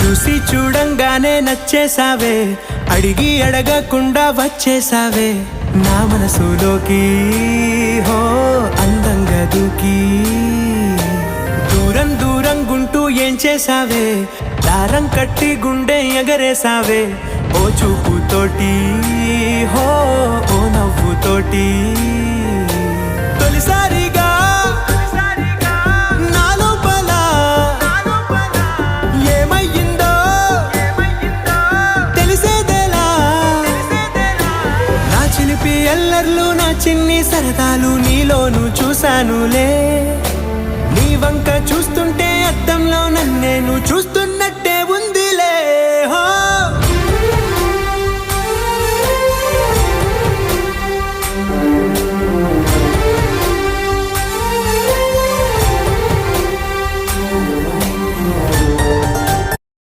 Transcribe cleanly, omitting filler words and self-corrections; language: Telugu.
చూసి చూడంగానే నచ్చేసావే, అడిగి అడగకుండా వచ్చేసావే నా మనసులోకి. హో అందంగా దూకి దూరం దూరం గుంటూ ఏం చేసావే, దారం కట్టి గుండె ఎగరేసావే ఓ చూపుతోటి. హో ఓ నవ్వుతోటి తొలిసారిగా నా లోపల ఏమయ్యిందో తెలిసేదేలా. నా చిలిపి ఎల్లర్లు నా చిన్ని సరదాలు నీలోను చూశానులే. నీ వంక చూస్తుంటే అద్దంలో నన్నేను చూస్తూ